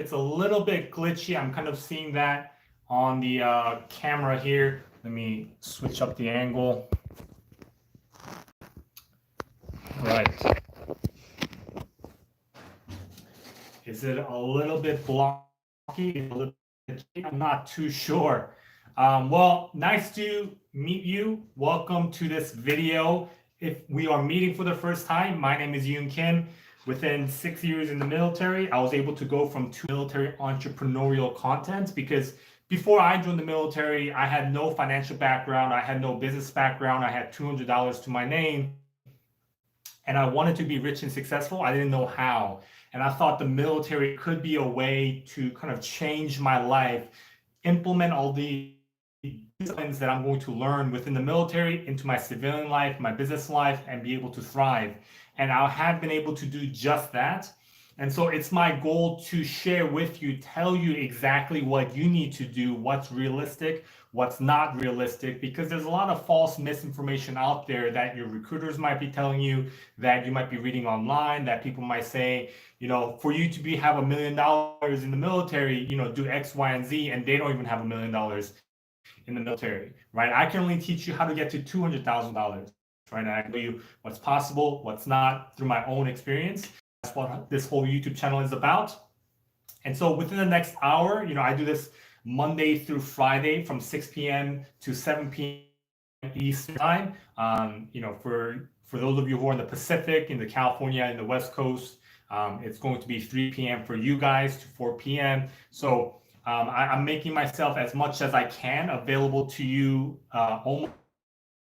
it's a little bit glitchy. I'm kind of seeing that on the camera here. Let me switch up the angle. Right. Is it a little bit blocky? A little bit, I'm not too sure. Well, nice to meet you. Welcome to this video. If we are meeting for the first time, my name is Yoon Kim. Within 6 years in the military, I was able to go from two military entrepreneurial content because before I joined the military, I had no financial background. I had no business background. I had $200 to my name. And I wanted to be rich and successful. I didn't know how. And I thought the military could be a way to kind of change my life, implement all the disciplines that I'm going to learn within the military into my civilian life, my business life, and be able to thrive. And I have been able to do just that. And so it's my goal to share with you, tell you exactly what you need to do, what's realistic, what's not realistic, because there's a lot of false misinformation out there that your recruiters might be telling you, that you might be reading online, that people might say, you know, for you to have $1 million in the military, you know, do X, Y, and Z, and they don't even have $1 million in the military, right? I can only teach you how to get to $200,000, right? And I can tell you what's possible, what's not through my own experience. That's what this whole YouTube channel is about. And so within the next hour, you know, I do this Monday through Friday from 6 p.m. to 7 p.m. Eastern time. You know, for those of you who are in the Pacific, in the California, in the West Coast, it's going to be 3 p.m. for you guys to 4 p.m. So I'm making myself as much as I can available to you almost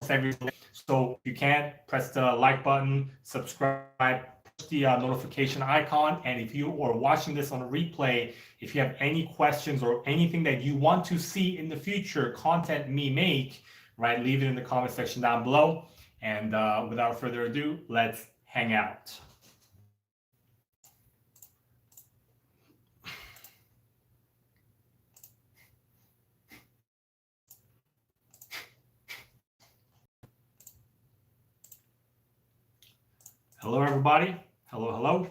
every day. So if you can, press the like button, subscribe, push the notification icon. And if you are watching this on a replay, if you have any questions or anything that you want to see in the future content me make, right, leave it in the comment section down below. And without further ado, let's hang out. Hello, everybody. Hello, hello.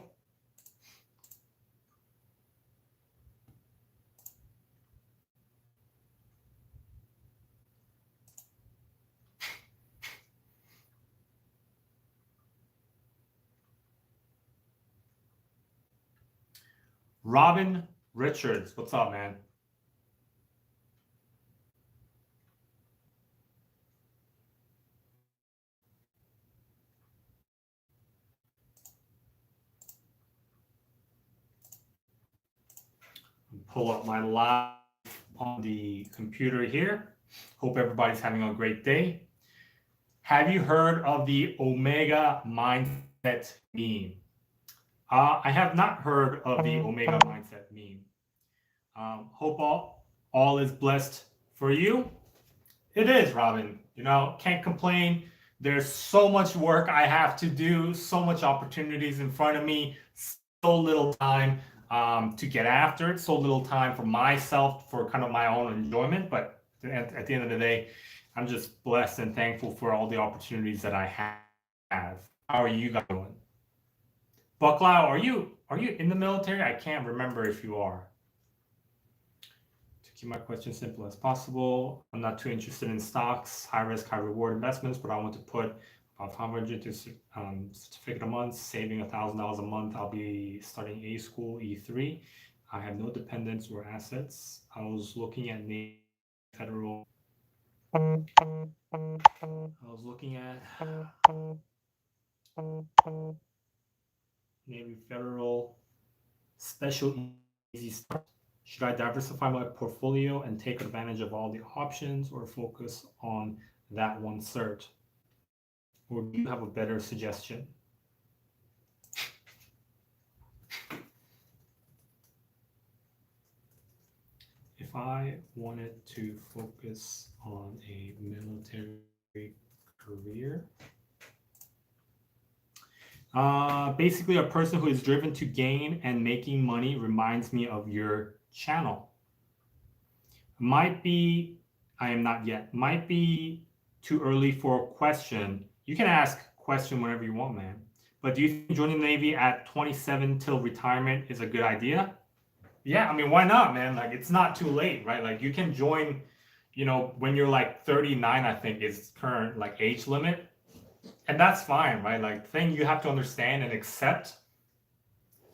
Robin Richards, what's up, man? Pull up my live on the computer here. Hope everybody's having a great day. Have you heard of the Omega Mindset meme? I have not heard of the Omega Mindset meme. Hope all is blessed for you. It is, Robin. You know, can't complain. There's so much work I have to do, so much opportunities in front of me, so little time to get after it, so little time for myself, for kind of my own enjoyment. But at the end of the day, I'm just blessed and thankful for all the opportunities that I have. How are you guys doing? Bucklau, are you in the military? I can't remember if you are. To keep my question simple as possible, I'm not too interested in stocks, high risk, high reward investments, but I want to put about 500 to certificate a month, saving $1,000 a month. I'll be starting A school, E3. I have no dependents or assets. I was looking at federal. I was looking at Navy Federal Special Easy Start. Should I diversify my portfolio and take advantage of all the options, or focus on that one cert? Or do you have a better suggestion? If I wanted to focus on a military career, basically a person who is driven to gain and making money reminds me of your channel. Might be, I am not yet, might be too early for a question. You can ask question whenever you want, man. But do you think joining the Navy at 27 till retirement is a good idea? Yeah, I mean, why not, man? Like, it's not too late, right? Like, you can join, when you're like 39, I think is current like age limit, and that's fine, right? Like, the thing you have to understand and accept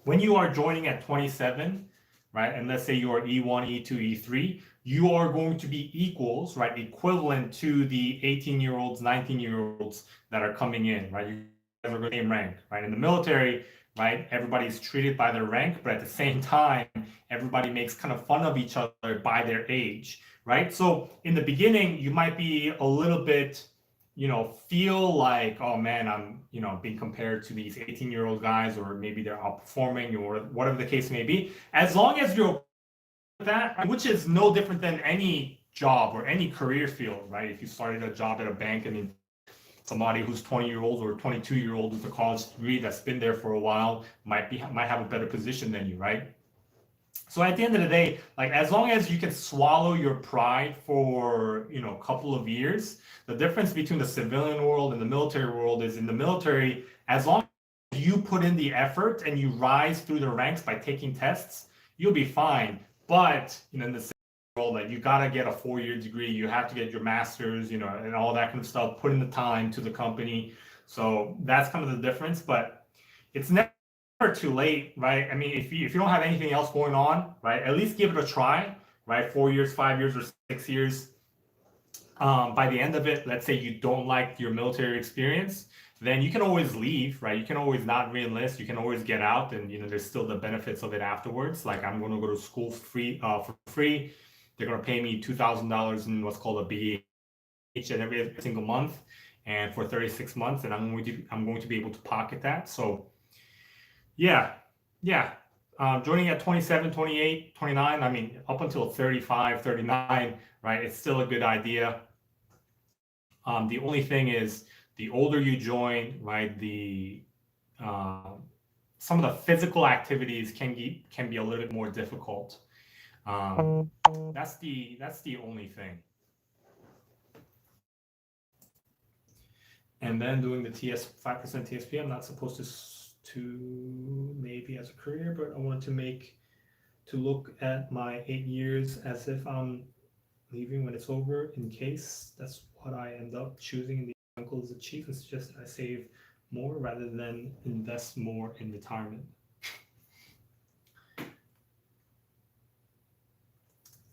when you are joining at 27, right? And let's say you are E1, E2, E3, you are going to be equals, right? Equivalent to the 18-year-olds, 19-year-olds that are coming in, right? You guys are the same rank, right? In the military, right? Everybody's treated by their rank, but at the same time, everybody makes kind of fun of each other by their age, right? So in the beginning, you might be a little bit feel like, oh man, I'm, being compared to these 18-year-old guys, or maybe they're outperforming, or whatever the case may be. As long as you're okay with that, which is no different than any job or any career field, right? If you started a job at a bank, I mean, somebody who's 20-year-old or 22-year-old with a college degree that's been there for a while might have a better position than you, right? So at the end of the day, like, as long as you can swallow your pride for a couple of years, the difference between the civilian world and the military world is, in the military, as long as you put in the effort and you rise through the ranks by taking tests, you'll be fine. But in the civilian world, like, you gotta get a 4-year degree, you have to get your master's, and all that kind of stuff, put in the time to the company. So that's kind of the difference. But it's never too late, right? I mean, if you don't have anything else going on, right, at least give it a try, right? 4 years, 5 years, or 6 years. By the end of it, let's say you don't like your military experience, then you can always leave, right? You can always not re-enlist. You can always get out, and there's still the benefits of it afterwards. Like, I'm going to go to school for free. They're going to pay me $2,000 in what's called a BH every single month, and for 36 months, and I'm going to be able to pocket that. So yeah, yeah. Joining at 27, 28, 29, I mean, up until 35, 39, right? It's still a good idea. The only thing is, the older you join, right, some of the physical activities can be a little bit more difficult. That's the only thing. And then doing the 5% TSP, I'm not supposed to maybe as a career, but I wanted to look at my 8 years as if I'm leaving when it's over, in case that's what I end up choosing in the uncle is a chief, and suggest I save more rather than invest more in retirement.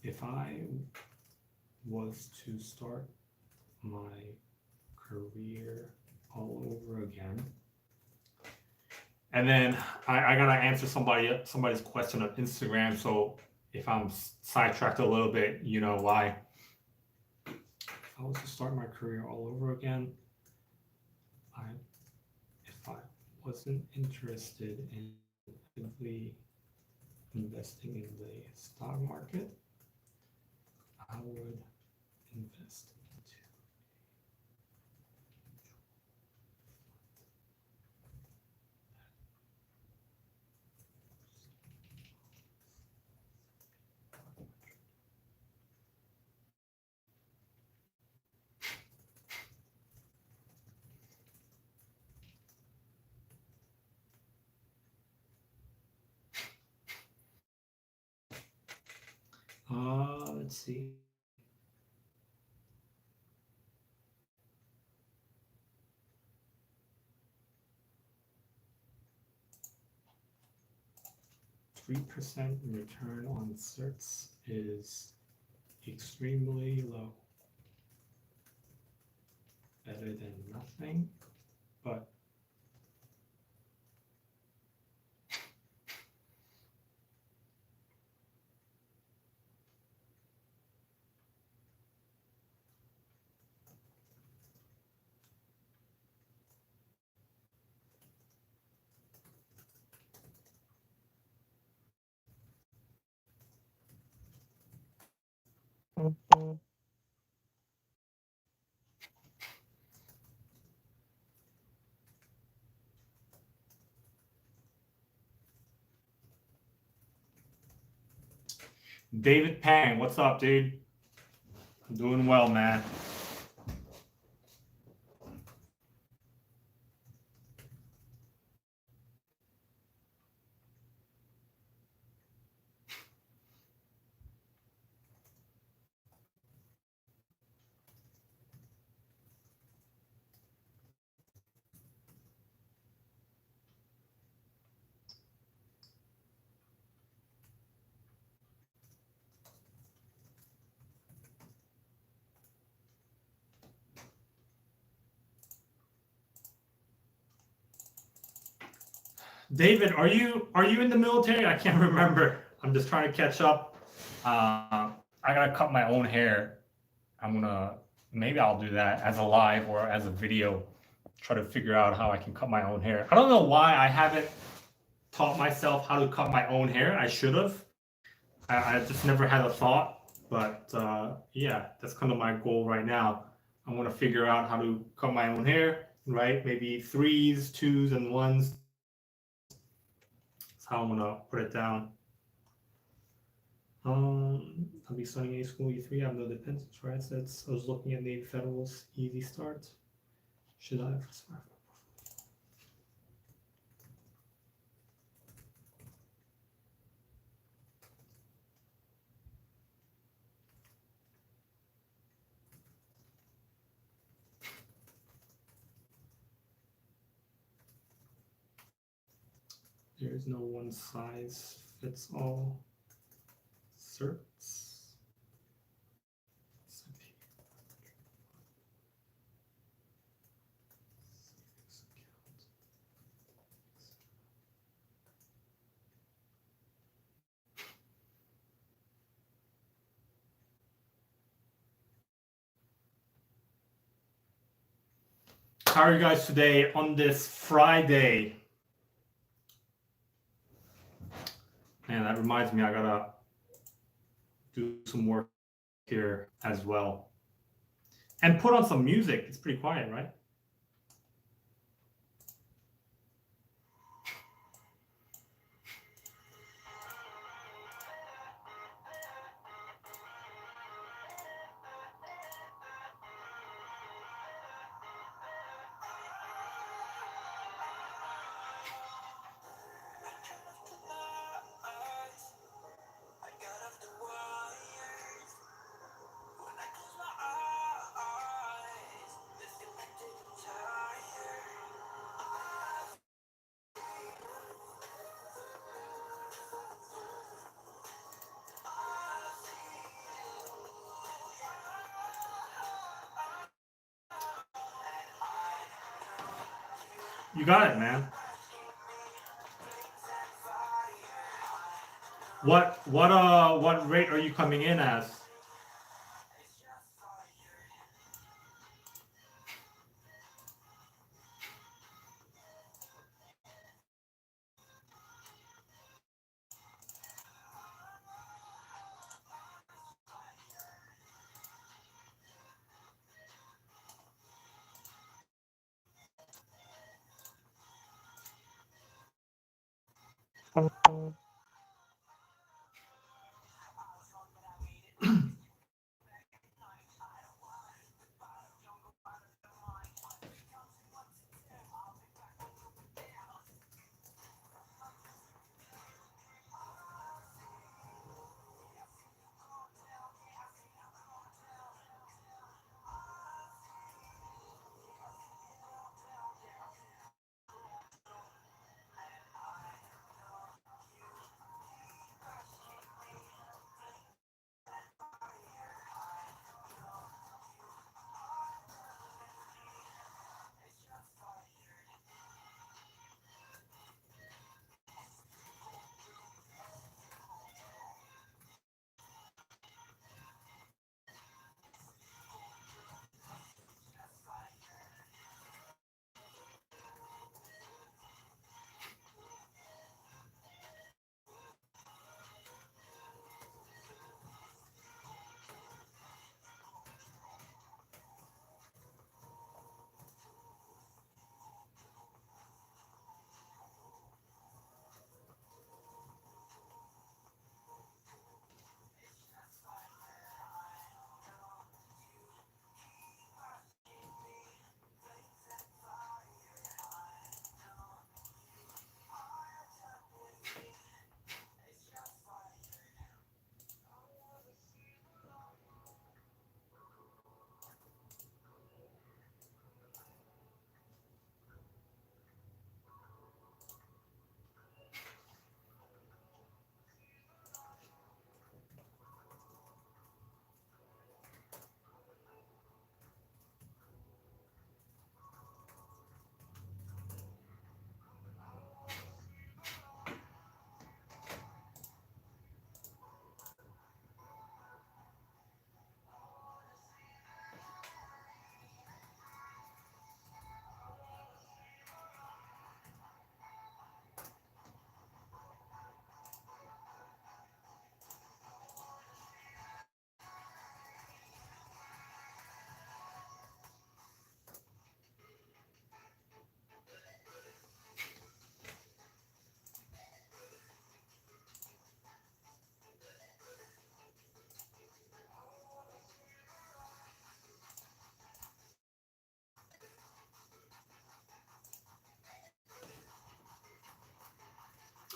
If I was to start my career all over again, and then I gotta answer somebody's question on Instagram, so if I'm sidetracked a little bit, you know why. If I was to start my career all over again, if I wasn't interested in actively investing in the stock market, I would invest into. Let's see. %3 return on certs is extremely low. Better than nothing, but David Pang, what's up, dude? I'm doing well, man. David, are you in the military? I can't remember. I'm just trying to catch up. I gotta cut my own hair. I'm gonna maybe I'll do that as a live or as a video. Try to figure out how I can cut my own hair. I don't know why I haven't taught myself how to cut my own hair. I should have. I just never had a thought. But yeah, that's kind of my goal right now. I want to figure out how to cut my own hair, right? Maybe threes, twos, and ones. That's how I'm gonna put it down. I'll be starting A school E3. I have no dependents, right? So that's, I was looking at Navy Federal's easy start. Should I have? There is no one size fits all. Certs. How are you guys today on this Friday? Man, that reminds me, I gotta do some work here as well. And put on some music. It's pretty quiet, right? You got it, man. What rate are you coming in as?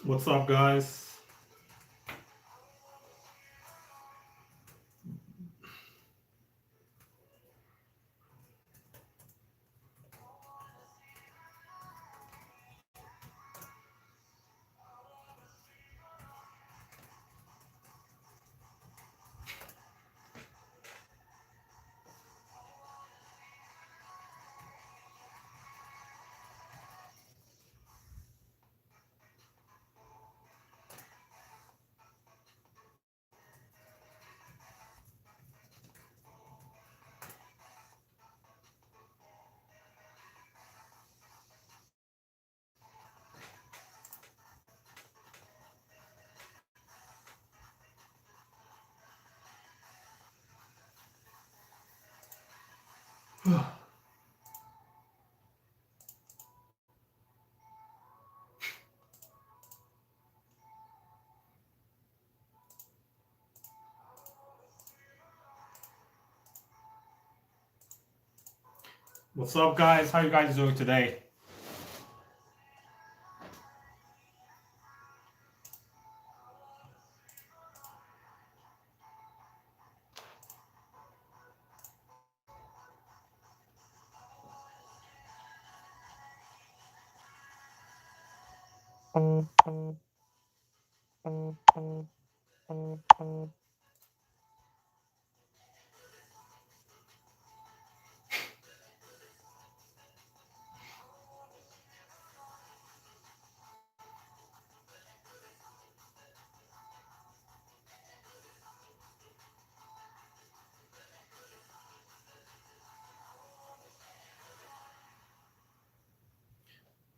What's up, guys? What's up, guys? How you guys doing today?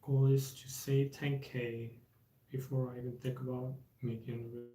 Goal is to save 10K before I even think about making a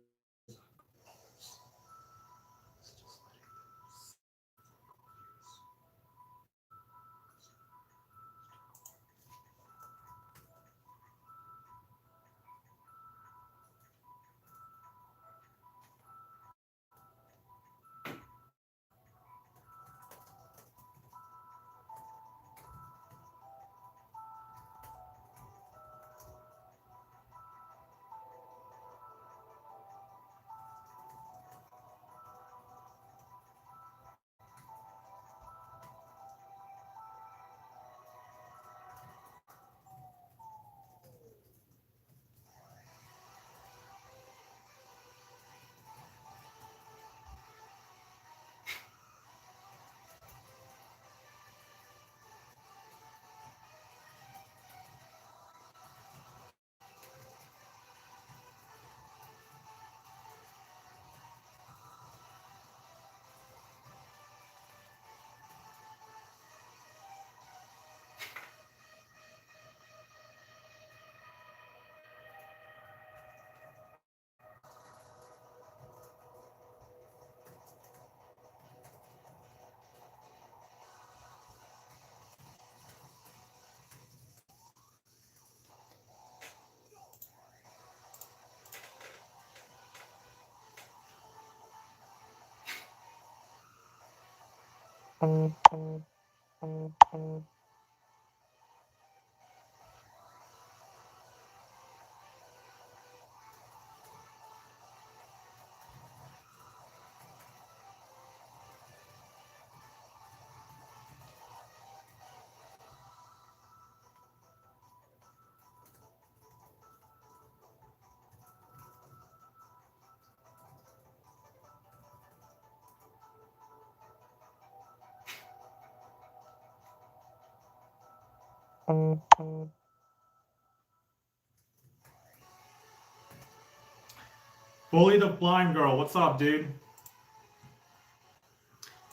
Bully the Blind Girl, what's up, dude?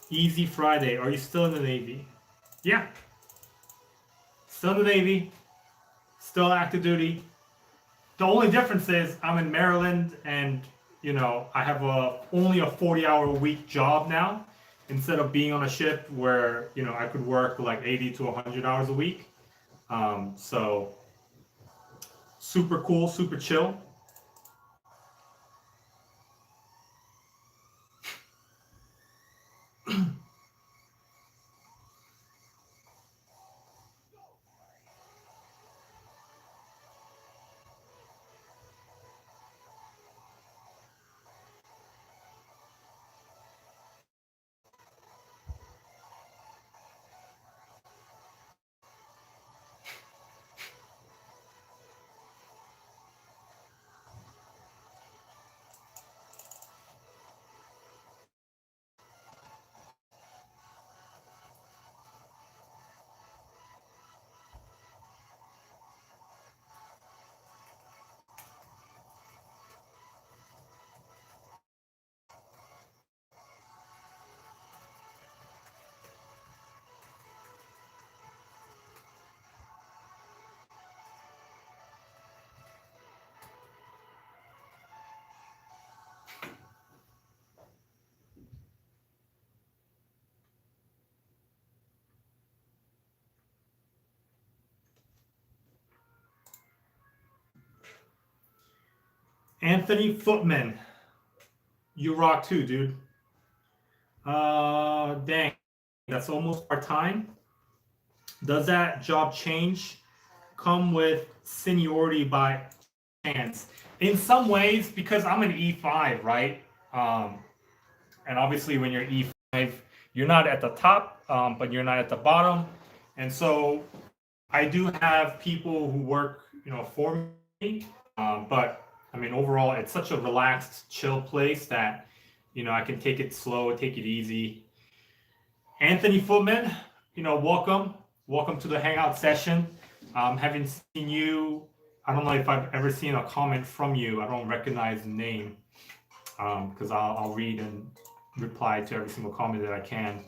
Easy Friday, are you still in the Navy? Yeah, still in the Navy, still active duty. The only difference is I'm in Maryland and, I have only a 40-hour a week job now instead of being on a ship where, I could work like 80 to 100 hours a week. So super cool, super chill. Anthony Footman, you rock too, dude. Dang, that's almost part time. Does that job change come with seniority by chance? In some ways, because I'm an E5, right? Um, and obviously, when you're E5, you're not at the top, but you're not at the bottom. And so I do have people who work, for me. But I mean, overall, it's such a relaxed, chill place that, I can take it slow, take it easy. Anthony Footman, welcome to the Hangout session. Haven't seen you. I don't know if I've ever seen a comment from you. I don't recognize the name because I'll read and reply to every single comment that I can.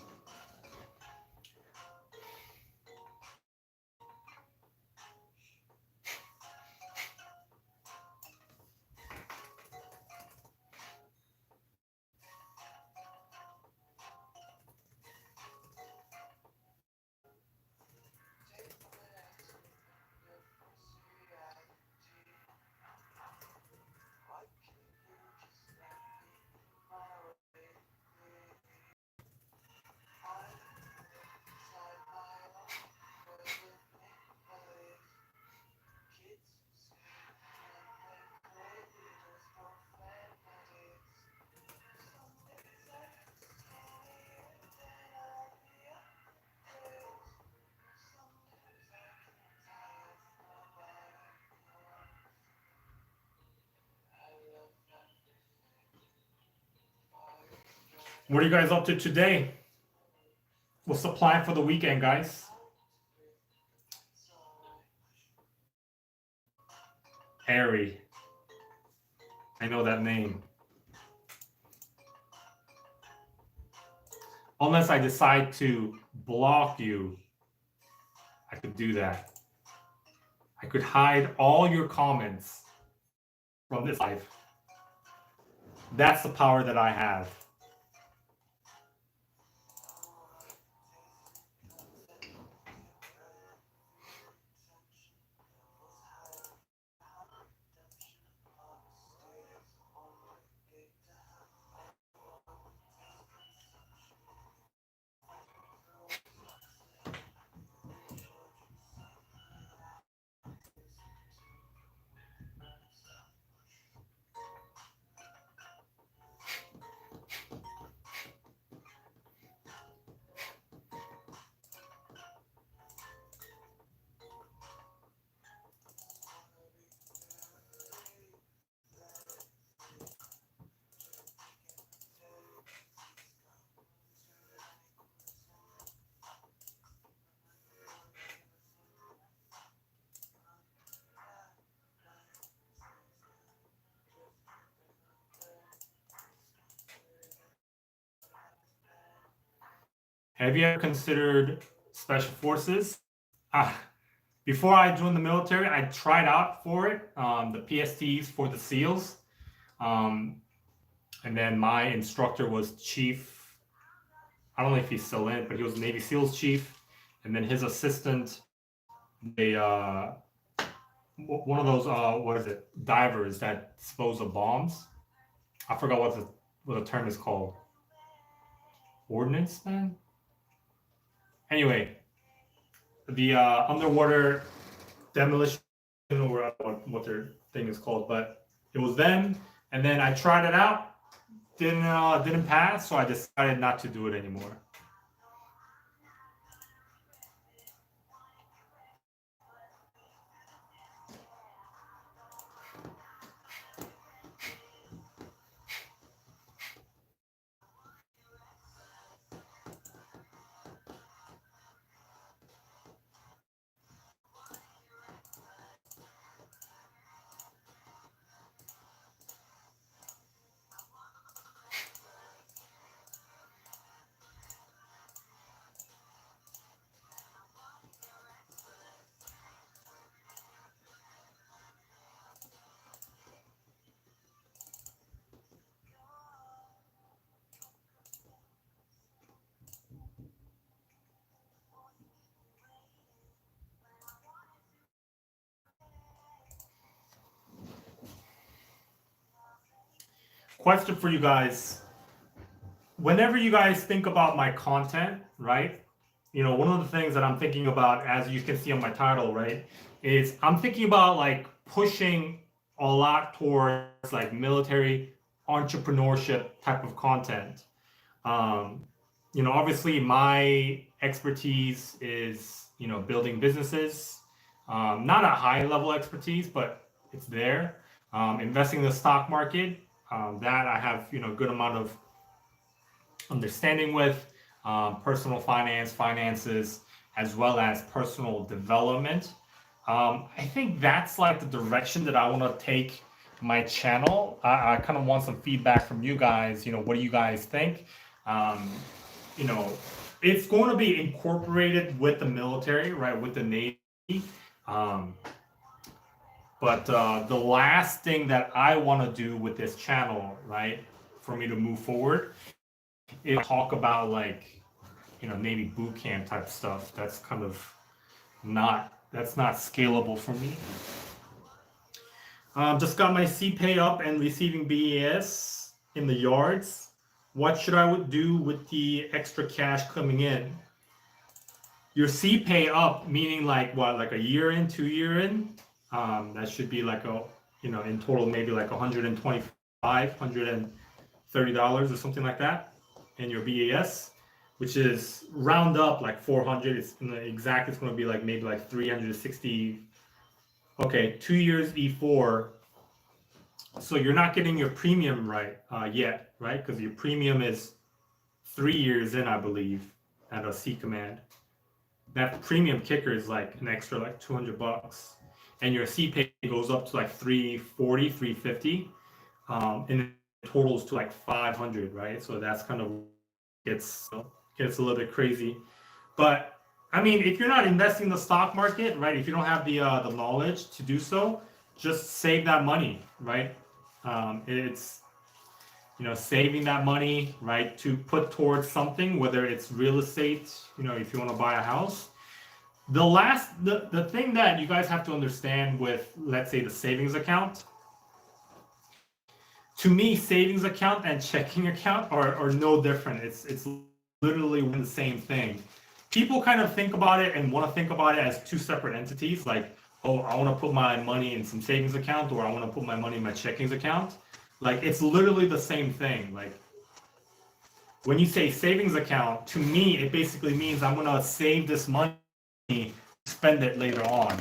What are you guys up to today? What's the plan for the weekend, guys? Harry. I know that name. Unless I decide to block you, I could do that. I could hide all your comments from this live. That's the power that I have. Have you ever considered special forces? Before I joined the military, I tried out for it, the PSTs for the SEALs. And then my instructor was Chief, I don't know if he's still in, but he was Navy SEALs chief. And then his assistant, one of those, what is it, divers that dispose of bombs. I forgot what the term is called. Ordnance man? Anyway, the underwater demolition, or what their thing is called, but it was them. And then I tried it out, didn't pass, so I decided not to do it anymore. question for you guys. Whenever you guys think about my content, right? One of the things that I'm thinking about, as you can see on my title, right, is I'm thinking about like pushing a lot towards like military entrepreneurship type of content. Um, Obviously my expertise is, building businesses. Not a high level expertise, but it's there. Investing in the stock market, that I have, good amount of understanding with, personal finances, as well as personal development. I think that's like the direction that I want to take my channel. I kind of want some feedback from you guys. What do you guys think? Um, you know, it's going to be incorporated with the military, right? With the Navy. Um, but the last thing that I want to do with this channel, right, for me to move forward, is talk about like, Navy boot camp type stuff. That's kind of not scalable for me. Just got my CPay up and receiving BAS in the yards. What should I do with the extra cash coming in? Your CPay up, meaning like what, like a year in, 2 year in? That should be like in total maybe like $125, $130 or something like that in your BAS, which is round up like 400. It's exact. It's going to be like maybe like 360. Okay, 2 years E4. So you're not getting your premium right yet, right? Because your premium is 3 years in, I believe, at a C command. That premium kicker is like an extra like $200, and your CPay goes up to like 340, 350, and it totals to like 500, right? So that's kind of gets a little bit crazy. But I mean, if you're not investing in the stock market, right? If you don't have the knowledge to do so, just save that money, right? It's saving that money, right, to put towards something, whether it's real estate, if you want to buy a house. The thing that you guys have to understand with, let's say, the savings account, to me, savings account and checking account are no different. It's literally the same thing. People kind of think about it and want to think about it as two separate entities, like, oh, I want to put my money in some savings account, or I want to put my money in my checkings account. Like, it's literally the same thing. Like, when you say savings account, to me, it basically means I'm going to save this money to spend it later on,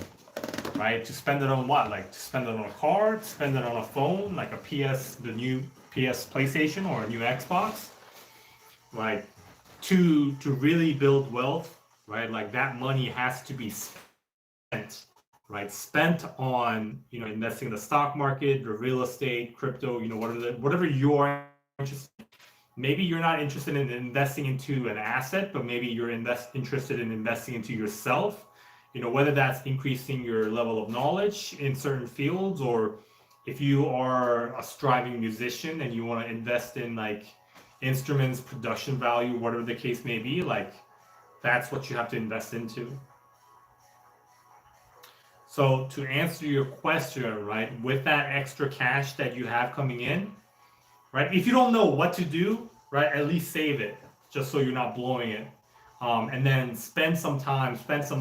right? To spend it on what? Like, to spend it on a car, to spend it on a phone, like the new PS PlayStation or a new Xbox, right? To really build wealth, right? Like, that money has to be spent, right? Spent on, investing in the stock market, or real estate, crypto, whatever you're interested in. Maybe you're not interested in investing into an asset, but maybe you're interested in investing into yourself, whether that's increasing your level of knowledge in certain fields, or if you are a striving musician and you want to invest in like instruments, production value, whatever the case may be, like that's what you have to invest into. So to answer your question, right, with that extra cash that you have coming in, right, if you don't know what to do, right, at least save it just so you're not blowing it. And then spend some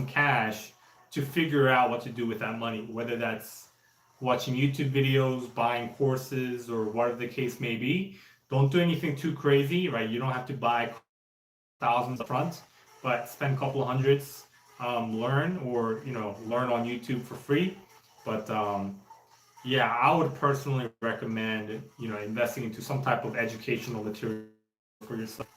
cash to figure out what to do with that money, whether that's watching YouTube videos, buying courses, or whatever the case may be. Don't do anything too crazy, right? You don't have to buy thousands up front, but spend a couple of hundreds, learn on YouTube for free. But yeah, I would personally recommend, investing into some type of educational material for yourself.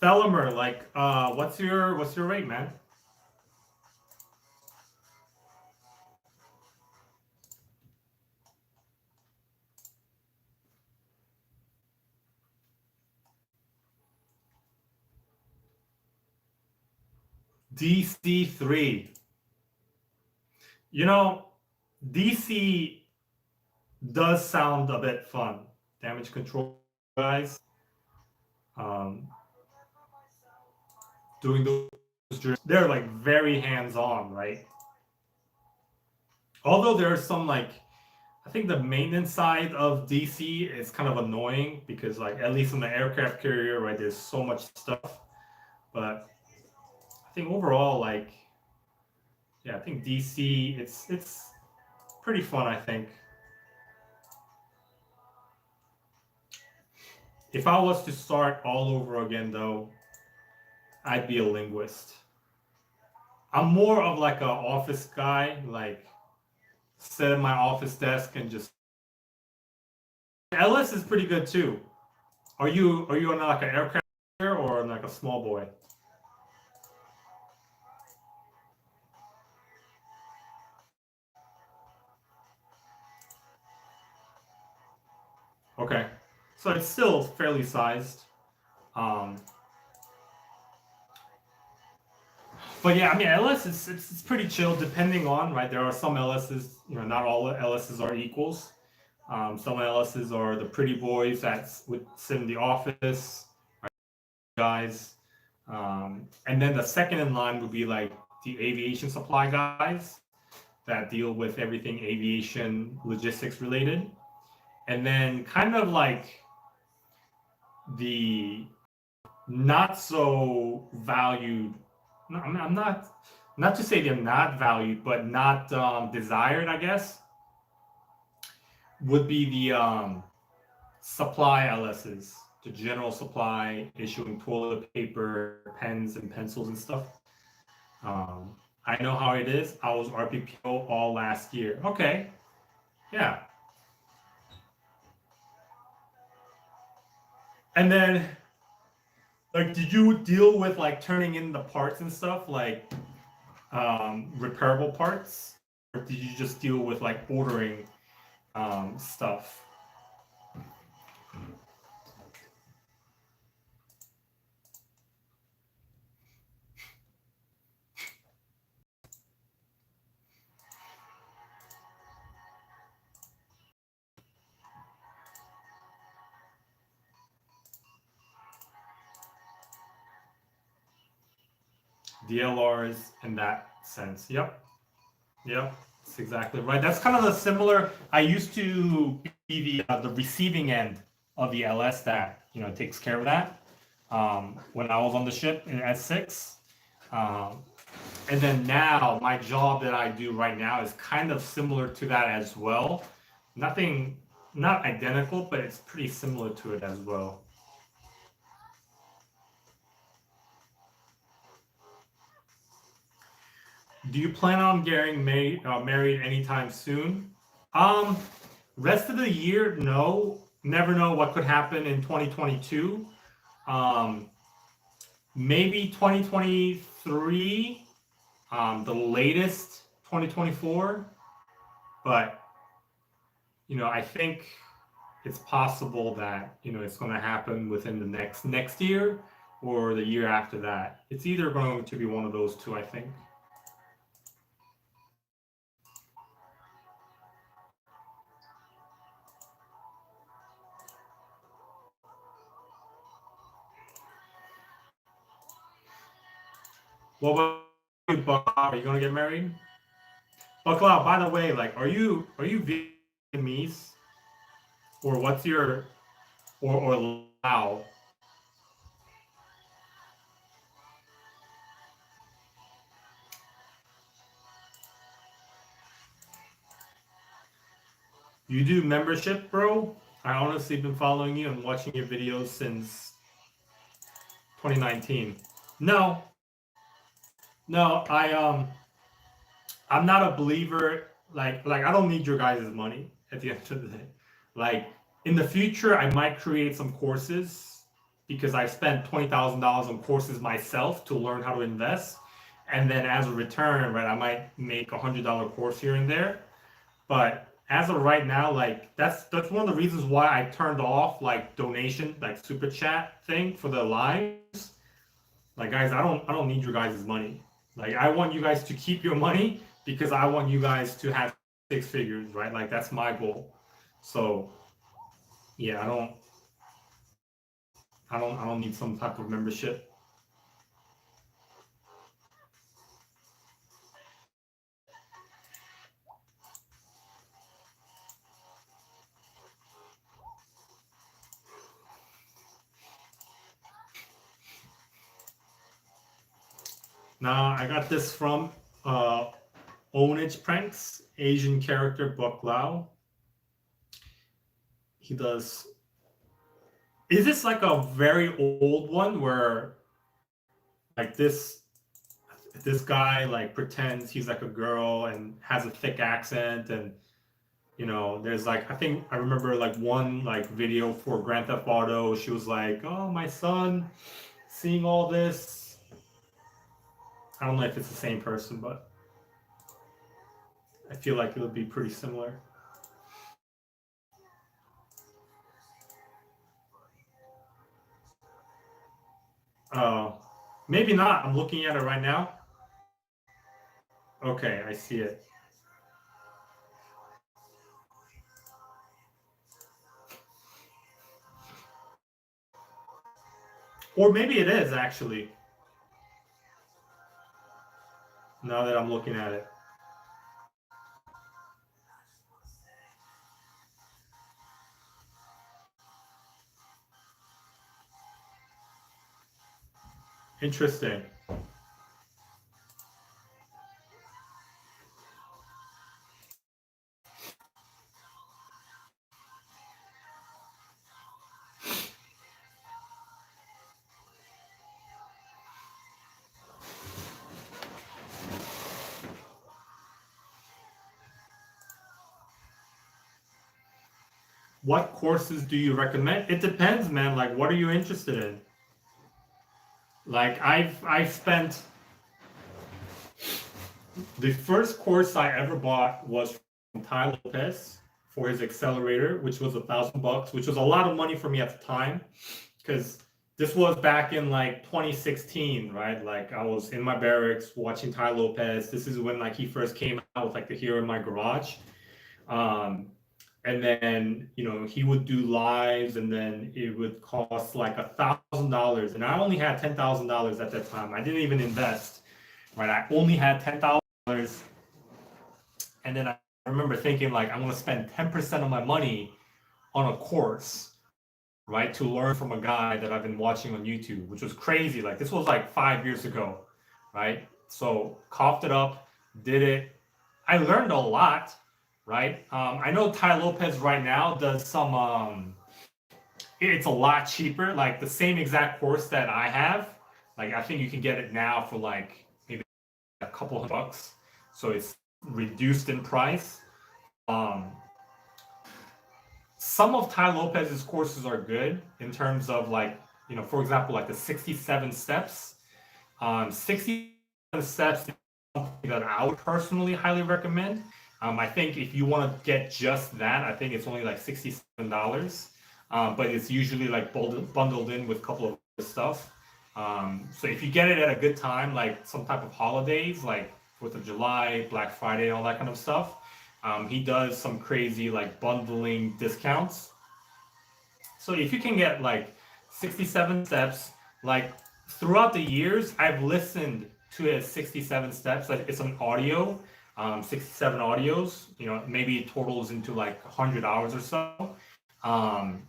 Thelamer, like, what's your rate, man? DC3. You know, DC does sound a bit fun. Damage control guys. Um, doing those, they're like very hands-on, right? Although there's some like, I think the maintenance side of DC is kind of annoying because like at least in the aircraft carrier, right, there's so much stuff. But I think overall, like, yeah, I think DC, it's pretty fun, I think. If I was to start all over again, though, I'd be a linguist. I'm more of like an office guy, like sit at my office desk and just. LS is pretty good too. Are you on like an aircraft or like a small boy? Okay, so it's still fairly sized. Um, but yeah, I mean LS is it's pretty chill depending on, right. There are some LSs, not all LSs are equals. Some LSs are the pretty boys that would sit in the office, right, guys. And then the second in line would be like the aviation supply guys that deal with everything aviation logistics related. And then kind of like the not so valued, no, I'm not to say they're not valued, but not desired, I guess, would be the supply LSs, the general supply, issuing toilet paper, pens, and pencils and stuff. I know how it is. I was RPPO all last year. Okay, yeah. And then, like, did you deal with like turning in the parts and stuff, like repairable parts, or did you just deal with like ordering stuff? DLRs in that sense. Yep. Yep. That's exactly right. That's kind of the similar. I used to be the receiving end of the LS that takes care of that. When I was on the ship in S6. And then now my job that I do right now is kind of similar to that as well. Nothing, not identical, but it's pretty similar to it as well. Do you plan on getting married anytime soon? Um, Rest of the year, no. Never know what could happen in 2022. Um, Maybe 2023, the latest 2024. But I think it's possible that it's going to happen within the next year or the year after that. It's either going to be one of those two, I think. What about you, Buck? Are you gonna get married? Bucklow, by the way, like, are you Vietnamese, or what's your or Lao? You do membership, bro? I honestly been following you and watching your videos since 2019. No, no, I'm not a believer. Like I don't need your guys' money at the end of the day. Like in the future, I might create some courses because I spent $20,000 on courses myself to learn how to invest, and then as a return, right, I might make $100 course here and there. But as of right now, like that's one of the reasons why I turned off like donation, like super chat thing for the lives. Like guys, I don't need your guys' money. Like I want you guys to keep your money because I want you guys to have six figures, right? Like that's my goal. So yeah, I don't need some type of membership. Now I got this from Ownage Pranks, Asian character Buck Lau. He does. Is this like a very old one where like this guy like pretends he's like a girl and has a thick accent, and there's like, I think I remember like one like video for Grand Theft Auto, she was like, oh, my son seeing all this. I don't know if it's the same person, but I feel like it would be pretty similar. Oh, maybe not. I'm looking at it right now. Okay, I see it. Or maybe it is actually, now that I'm looking at it. Interesting. What courses do you recommend? It depends, man. Like, what are you interested in? Like, I've spent the first course I ever bought was from Ty Lopez for his accelerator, which was $1,000, which was a lot of money for me at the time, because this was back in like 2016, right? Like I was in my barracks watching Ty Lopez. This is when like he first came out with like the Hero in My Garage. Um, and then he would do lives, and then it would cost like $1,000, and I only had $10,000 at that time. I didn't even invest, right? I only had $10,000, and then I remember thinking like I'm gonna spend 10% of my money on a course, right, to learn from a guy that I've been watching on YouTube, which was crazy. Like this was like 5 years ago, right? So coughed it up, did it. I learned a lot, right? I know Ty Lopez right now does some. It's a lot cheaper, like the same exact course that I have. Like I think you can get it now for like maybe a couple of bucks, so it's reduced in price. Um, some of Ty Lopez's courses are good in terms of like, for example, like the 67 steps. 67 steps is something that I would personally highly recommend. I think if you want to get just that, I think it's only like $67. But it's usually like bundled in with a couple of stuff. So if you get it at a good time, like some type of holidays, like 4th of July, Black Friday, all that kind of stuff, he does some crazy like bundling discounts. So if you can get like 67 steps, like throughout the years, I've listened to his 67 steps. Like it's an audio, 67 audios. Maybe it totals into like 100 hours or so. Um,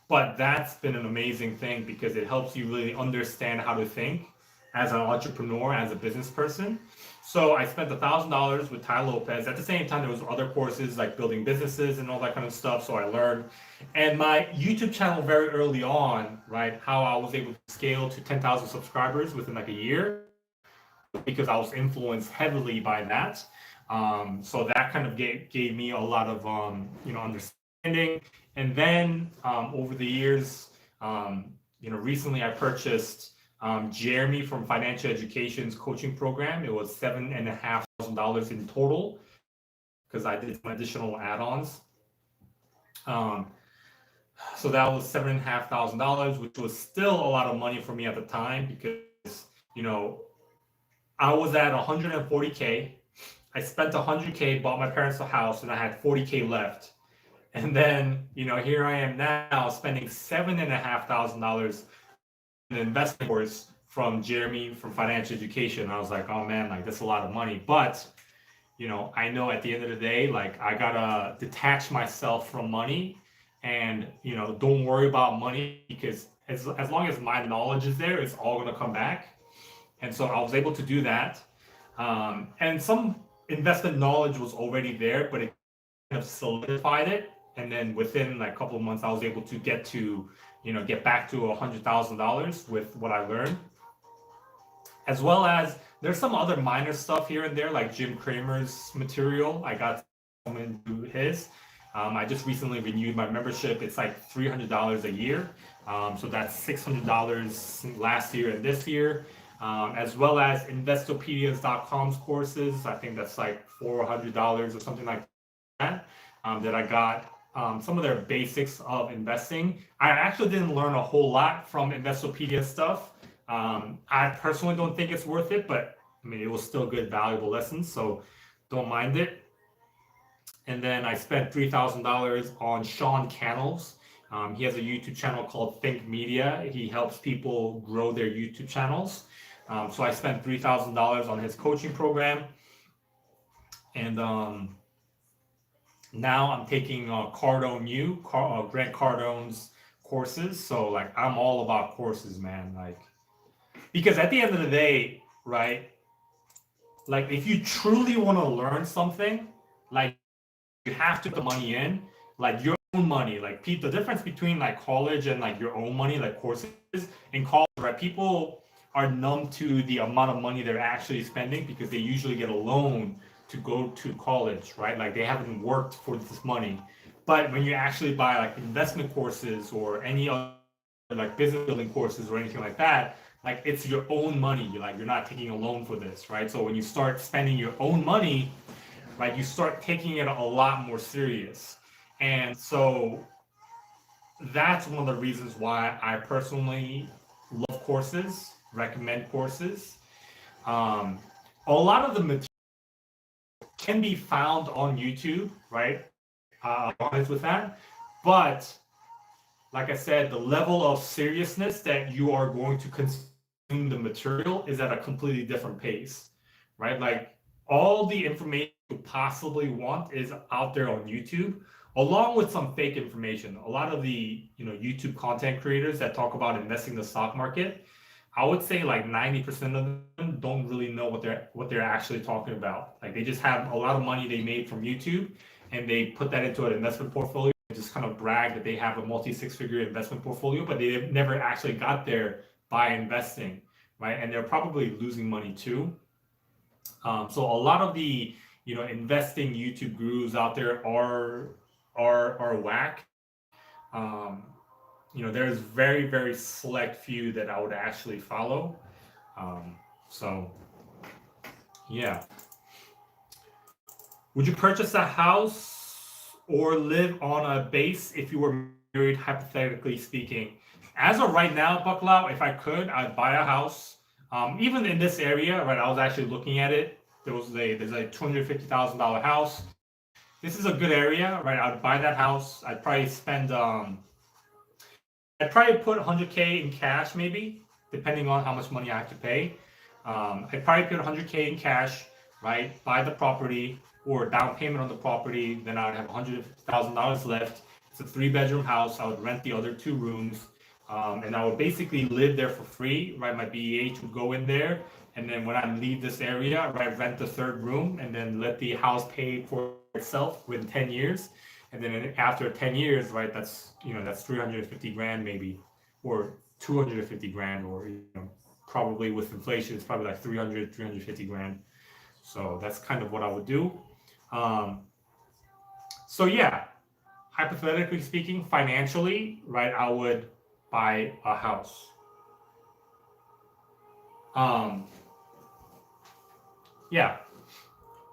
but that's been an amazing thing because it helps you really understand how to think as an entrepreneur, as a business person. So I spent $1,000 with Ty Lopez. At the same time, there was other courses like building businesses and all that kind of stuff. So I learned. And my YouTube channel very early on, right, how I was able to scale to 10,000 subscribers within like a year because I was influenced heavily by that. So that kind of gave me a lot of understanding. And then over the years, recently I purchased Jeremy from Financial Education's coaching program. It was $7,500 in total because I did some additional add-ons. So that was $7,500, which was still a lot of money for me at the time because you know I was at 140K. I spent 100K, bought my parents a house, and I had 40K left. And then, here I am now spending $7,500 an investment course from Jeremy from financial education. I was like, oh man, like that's a lot of money. But I know at the end of the day, like I gotta detach myself from money and don't worry about money because as long as my knowledge is there, it's all gonna come back. And so I was able to do that. And some investment knowledge was already there, but it kind of solidified it. And then within like a couple of months, I was able to get back to $100,000 with what I learned, as well as there's some other minor stuff here and there, like Jim Cramer's material. I got some into his. I just recently renewed my membership. It's like $300 a year. So that's $600 last year and this year, as well as Investopedias.com's courses. I think that's like $400 or something like that. That I got some of their basics of investing. I actually didn't learn a whole lot from Investopedia stuff. I personally don't think it's worth it, but I mean, it was still good, valuable lessons, so don't mind it. And then I spent $3,000 on Sean Cannell's. He has a YouTube channel called Think Media. He helps people grow their YouTube channels. So I spent $3,000 on his coaching program. And now I'm taking Grant Cardone's courses. So like I'm all about courses, man. Like, because at the end of the day, right? Like if you truly want to learn something, like you have to put the money in, like your own money. Like the difference between like college and like your own money, like courses in college, right? People are numb to the amount of money they're actually spending because they usually get a loan to go to college, right? Like they haven't worked for this money. But when you actually buy like investment courses or any other like business building courses or anything like that, like it's your own money. You're not taking a loan for this, right? So when you start spending your own money, right, you start taking it a lot more serious. And so that's one of the reasons why I personally love courses, recommend courses. A lot of the material can be found on YouTube, right? I'm honest with that. But like I said, the level of seriousness that you are going to consume the material is at a completely different pace, right? Like all the information you possibly want is out there on YouTube, along with some fake information. A lot of the YouTube content creators that talk about investing in the stock market, I would say like 90% of them don't really know what they're actually talking about. Like they just have a lot of money they made from YouTube and they put that into an investment portfolio and just kind of brag that they have a multi-six-figure investment portfolio, but they never actually got there by investing, right? And they're probably losing money too. So a lot of the investing YouTube gurus out there are whack. Um, there's very, very select few that I would actually follow. So yeah. Would you purchase a house or live on a base if you were married, hypothetically speaking? As of right now, Bucklow, if I could, I'd buy a house. Even in this area, right? I was actually looking at it. There's a $250,000 house. This is a good area, right? I'd buy that house. I'd probably put 100K in cash, maybe, depending on how much money I have to pay. I'd probably put 100K in cash, right? Buy the property or down payment on the property. Then I would have $150,000 left. It's a 3-bedroom house. I would rent the other 2 rooms. And I would basically live there for free, right? My BEH would go in there. And then when I leave this area, right, rent the 3rd room and then let the house pay for itself within 10 years. And then after 10 years, right, that's 350 grand maybe, or 250 grand, or probably with inflation, it's probably like 350 grand. So that's kind of what I would do. So yeah, hypothetically speaking, financially, right, I would buy a house. Yeah.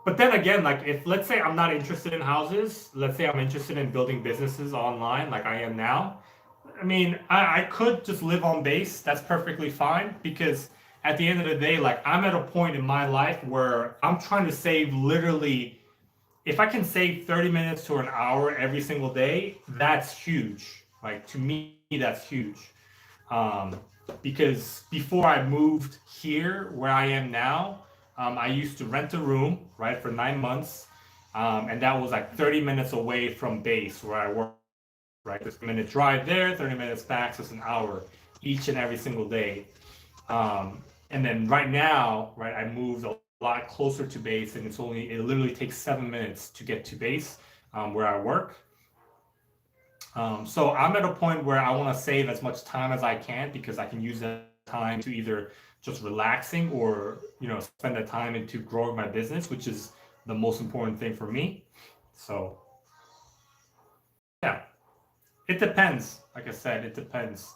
But then again, like if let's say I'm not interested in houses, let's say I'm interested in building businesses online like I am now. I mean, I could just live on base. That's perfectly fine because at the end of the day, like I'm at a point in my life where I'm trying to save literally, if I can save 30 minutes to an hour every single day, that's huge. Like to me, that's huge. Um, because before I moved here where I am now, I used to rent a room, right, for 9 months. And that was like 30 minutes away from base where I work, right? 30-minute drive there, 30 minutes back, so it's an hour each and every single day. And then right now, right, I moved a lot closer to base, and it literally takes 7 minutes to get to base where I work. So I'm at a point where I want to save as much time as I can because I can use that time to either just relaxing or spend that time into growing my business, which is the most important thing for me. So yeah, it depends. Like I said, it depends.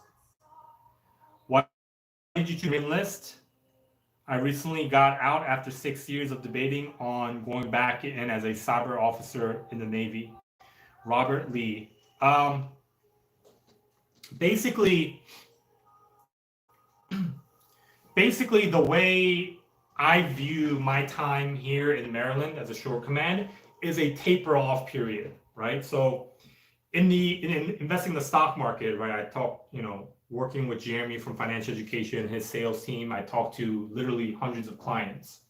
Why did you choose enlist? I recently got out after 6 years of debating on going back in as a cyber officer in the Navy. Robert Lee. Basically, basically the way I view my time here in Maryland as a shore command is a taper off period, right? So in investing in the stock market, right? I talk, working with Jeremy from Financial Education, his sales team, I talk to literally hundreds of clients,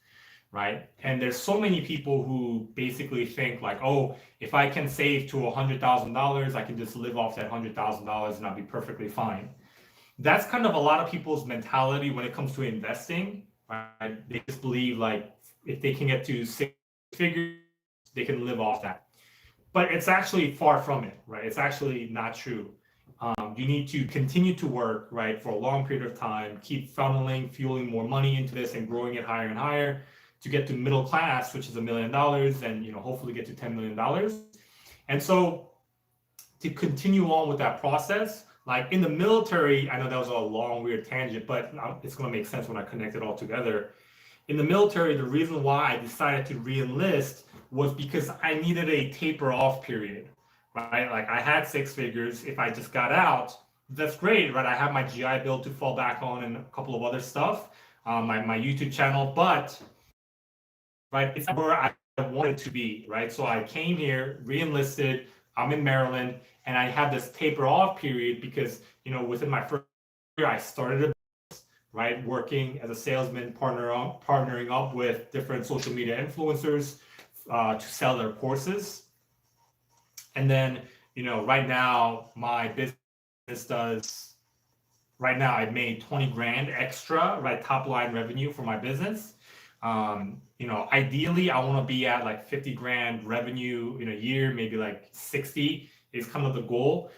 right? And there's so many people who basically think like, oh, if I can save to $100,000, I can just live off that $100,000 and I'll be perfectly fine. That's kind of a lot of people's mentality when it comes to investing, right? They just believe like if they can get to 6 figures, they can live off that. But it's actually far from it, right? It's actually not true. You need to continue to work, right, for a long period of time, keep funneling, fueling more money into this and growing it higher and higher to get to middle class, which is $1 million, and hopefully get to $10 million. And so to continue on with that process, like in the military, I know that was a long, weird tangent, but it's going to make sense when I connect it all together. In the military, the reason why I decided to re-enlist was because I needed a taper off period, right? Like I had 6 figures. If I just got out, that's great, right? I have my GI Bill to fall back on and a couple of other stuff, my YouTube channel, but right, it's where I wanted to be, right? So I came here, re-enlisted. I'm in Maryland, and I have this taper off period because within my first year, I started a right? Working as a salesman, partnering up with different social media influencers to sell their courses. And then, right now my business right now I've made 20 grand extra, right? Top line revenue for my business. Ideally I want to be at like 50 grand revenue in a year, maybe like 60 is kind of the goal.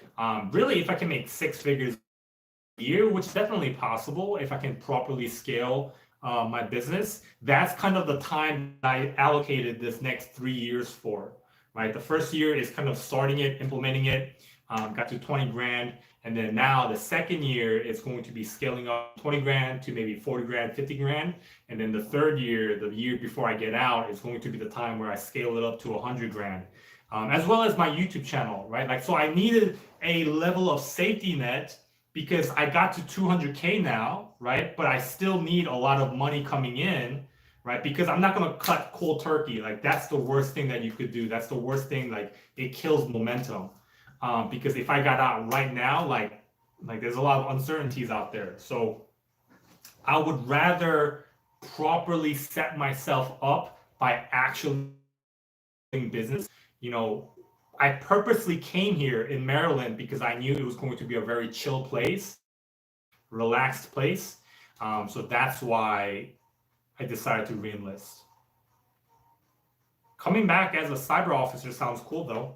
Really, if I can make 6 figures year, which is definitely possible if I can properly scale my business. That's kind of the time I allocated this next 3 years for, right? The first year is kind of starting it, implementing it, got to 20 grand. And then now the second year is going to be scaling up 20 grand to maybe 40 grand, 50 grand. And then the third year, the year before I get out, is going to be the time where I scale it up to 100 grand. As well as my YouTube channel, right? Like, so I needed a level of safety net because I got to 200K now, right? But I still need a lot of money coming in, right? Because I'm not going to cut cold turkey. Like that's the worst thing that you could do. That's the worst thing. Like it kills momentum. Because if I got out right now, like there's a lot of uncertainties out there. So I would rather properly set myself up by actually doing business. I purposely came here in Maryland because I knew it was going to be a very chill place, relaxed place. So that's why I decided to re-enlist. Coming back as a cyber officer sounds cool though.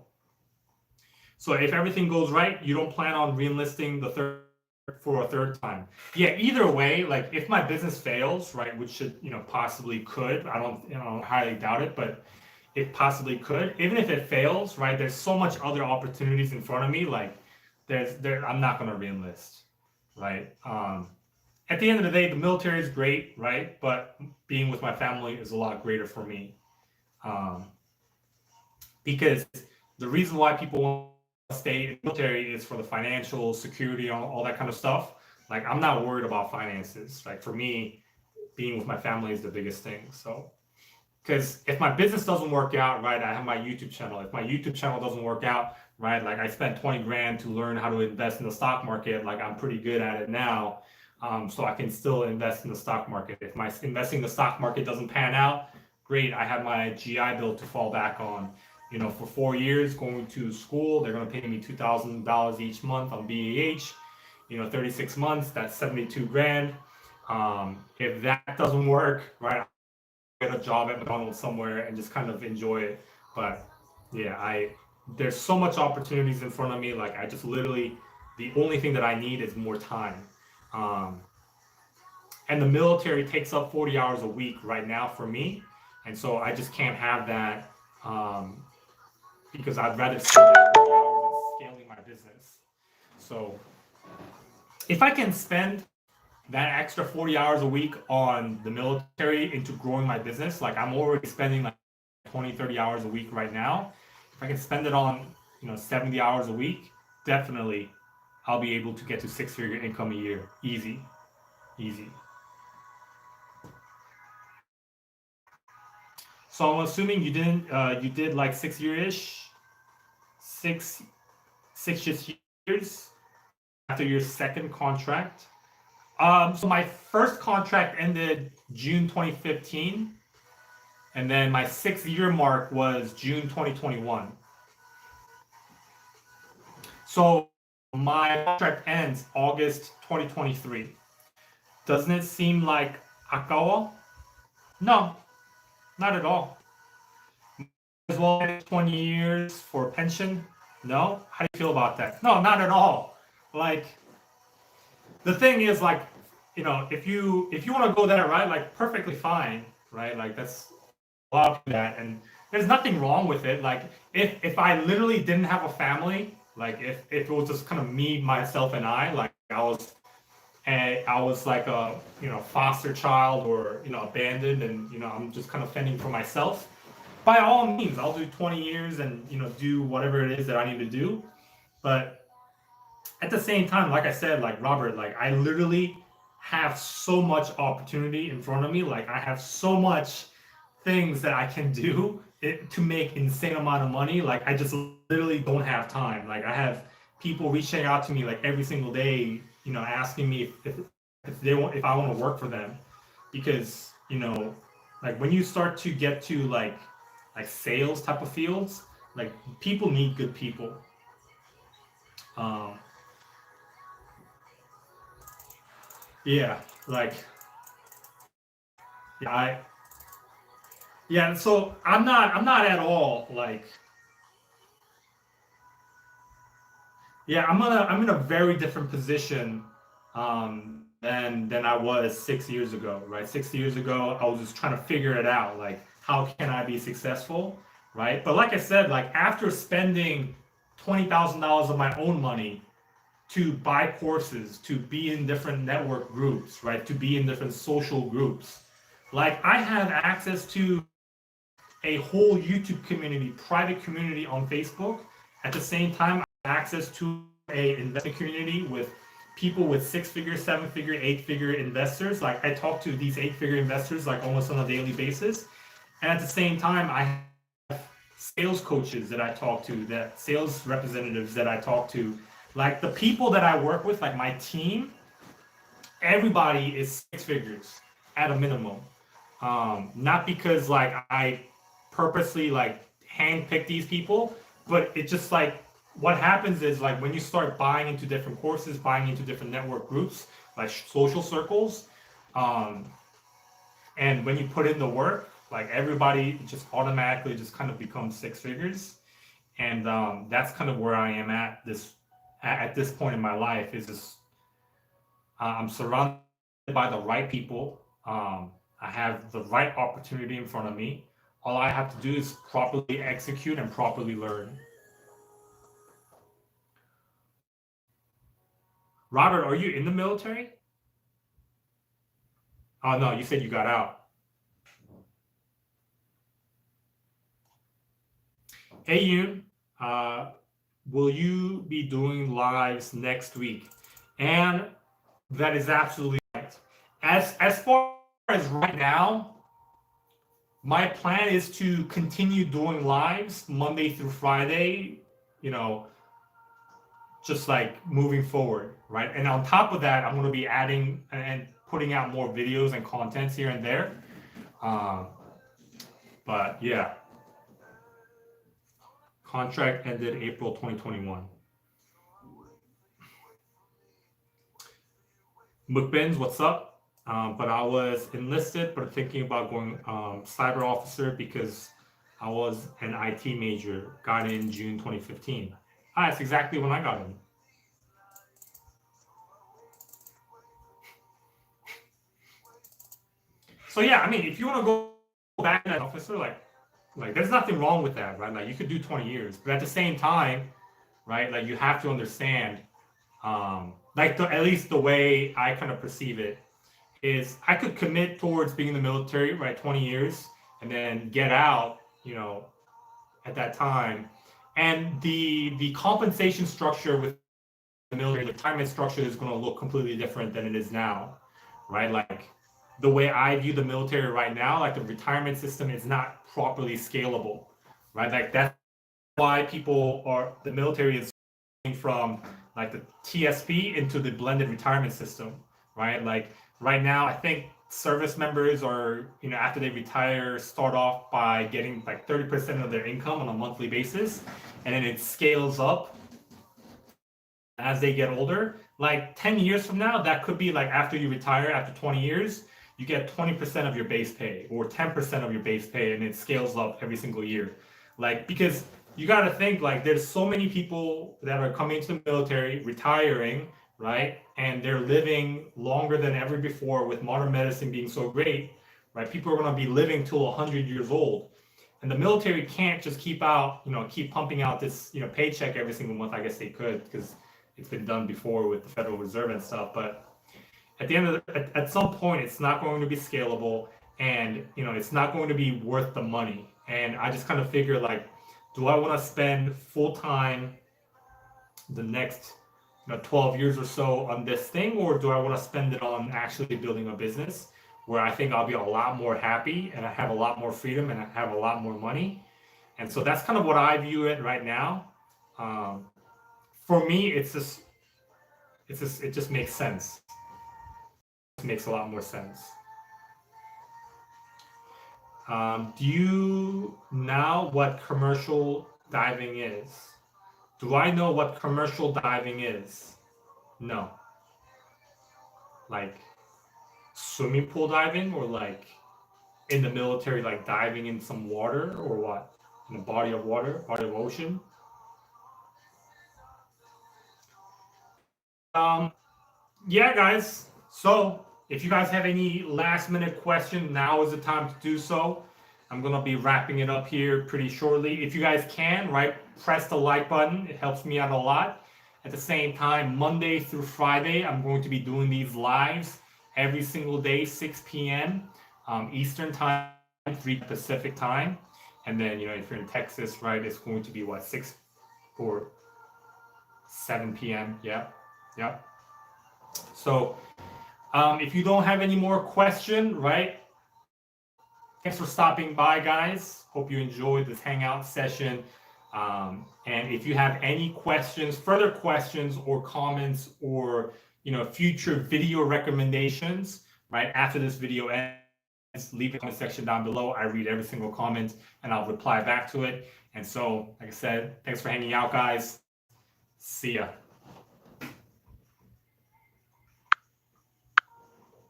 So if everything goes right, you don't plan on re-enlisting for a third time. Yeah, either way, like if my business fails, right, which should, possibly could, I don't highly doubt it, but it possibly could. Even if it fails, right? There's so much other opportunities in front of me. Like, I'm not gonna re-enlist, right? At the end of the day, the military is great, right? But being with my family is a lot greater for me, because the reason why people want to stay in the military is for the financial security, all that kind of stuff. Like, I'm not worried about finances. Like for me, being with my family is the biggest thing. So, because if my business doesn't work out, right, I have my YouTube channel. If my YouTube channel doesn't work out, right, like I spent 20 grand to learn how to invest in the stock market, like I'm pretty good at it now. So I can still invest in the stock market. If my investing in the stock market doesn't pan out, great, I have my GI Bill to fall back on. You know, for 4 years going to school, they're going to pay me $2,000 each month on BAH. You know, 36 months, that's 72 grand. If that doesn't work, right, get a job at McDonald's somewhere and just kind of enjoy it. But yeah, there's so much opportunities in front of me. Like I just literally, the only thing that I need is more time. Um, and the military takes up 40 hours a week right now for me, and so I just can't have that because I'd rather spend that 40 hours in scaling my business. So if I can spend that extra 40 hours a week on the military into growing my business, like I'm already spending like 20, 30 hours a week right now. If I can spend it on, 70 hours a week, definitely I'll be able to get to 6-figure income a year. Easy, easy. So I'm assuming you didn't, you did like 6 year-ish, six, 6 years after your second contract. So my first contract ended June 2015, and then my 6 year mark was June 2021. So my contract ends August 2023. Doesn't it seem like akawa? No, not at all. As well as 20 years for pension? No? How do you feel about that? No, not at all. Like, the thing is, like, if you want to go that right, like perfectly fine, right? Like that's allowed to do that, and there's nothing wrong with it. Like if I literally didn't have a family, like if it was just kind of me, myself, and I, like I was like a foster child or abandoned, and I'm just kind of fending for myself. By all means, I'll do 20 years and do whatever it is that I need to do, but at the same time, like I said, like Robert, like I literally have so much opportunity in front of me. Like I have so much things that I can do to make insane amount of money. Like I just literally don't have time. Like I have people reaching out to me like every single day, asking me if I want to work for them, because like when you start to get to like sales type of fields, like people need good people. Um, Yeah, like yeah, so I'm not at all like I'm in a very different position than I was 6 years ago, right? 6 years ago, I was just trying to figure it out, like how can I be successful, right? But like I said, like after spending $20,000 of my own money to buy courses, to be in different network groups, right? To be in different social groups. Like I have access to a whole YouTube community, private community on Facebook. At the same time, I have access to a investment community with people with 6-figure, 7-figure, 8-figure investors. Like I talk to these 8-figure investors like almost on a daily basis. And at the same time, I have sales coaches that I talk to, that sales representatives that I talk to. Like the people that I work with, like my team, everybody is 6 figures at a minimum. Not because like I purposely like handpick these people, but it just like what happens is like when you start buying into different courses, buying into different network groups, like social circles, um, and when you put in the work, like everybody just automatically just kind of becomes 6 figures, and that's kind of where I am at this point in my life. Is just I'm surrounded by the right people. I have the right opportunity in front of me. All I have to do is properly execute and properly learn. Robert, are you in the military? Oh no, you said you got out. Hey Yoon, uh, will you be doing lives next week? And that is absolutely right. As far as right now, my plan is to continue doing lives Monday through Friday, just like moving forward, right? And on top of that, I'm going to be adding and putting out more videos and contents here and there. But yeah, contract ended April 2021. Mukbins, what's up? But I was enlisted, but thinking about going cyber officer because I was an IT major. Got in June 2015. That's exactly when I got in. So yeah, I mean, if you want to go back as an officer, like there's nothing wrong with that, right? Like you could do 20 years, but at the same time, right? Like you have to understand, at least the way I kind of perceive it is I could commit towards being in the military, right? 20 years and then get out, at that time. And the compensation structure with the military, the retirement structure is going to look completely different than it is now, right? Like the way I view the military right now, like the retirement system is not properly scalable, right? Like that's why the military is from like the TSP into the blended retirement system, right? Like right now, I think service members are, after they retire, start off by getting like 30% of their income on a monthly basis, and then it scales up as they get older. Like 10 years from now, that could be like after you retire, after 20 years, you get 20% of your base pay or 10% of your base pay, and it scales up every single year. Like, because you got to think, like, there's so many people that are coming into the military, retiring, right? And they're living longer than ever before with modern medicine being so great, right? People are going to be living till 100 years old. And the military can't just keep pumping out this, paycheck every single month. I guess they could because it's been done before with the Federal Reserve and stuff. But at the end of at some point, it's not going to be scalable, and it's not going to be worth the money. And I just kind of figure, like, do I want to spend full time the next 12 years or so on this thing, or do I want to spend it on actually building a business where I think I'll be a lot more happy and I have a lot more freedom and I have a lot more money? And so that's kind of what I view it right now. For me, it just makes sense. It makes a lot more sense. Do you know what commercial diving is? Do I know what commercial diving is? No. Like swimming pool diving, or like in the military, like diving in some water, or what? In a body of water, body of ocean? Yeah, guys. So if you guys have any last minute question, now is the time to do so. I'm going to be wrapping it up here pretty shortly. If you guys can, right, press the like button. It helps me out a lot. At the same time, Monday through Friday, I'm going to be doing these lives every single day, 6 p.m. Eastern time, 3 Pacific time. And then, if you're in Texas, right, it's going to be 6 or 7 p.m. Yep. So if you don't have any more question, right? Thanks for stopping by, guys. Hope you enjoyed this Hangout session. And if you have any questions, further questions or comments, or future video recommendations, right, after this video ends, leave it in the comment section down below. I read every single comment and I'll reply back to it. And so, like I said, thanks for hanging out, guys. See ya.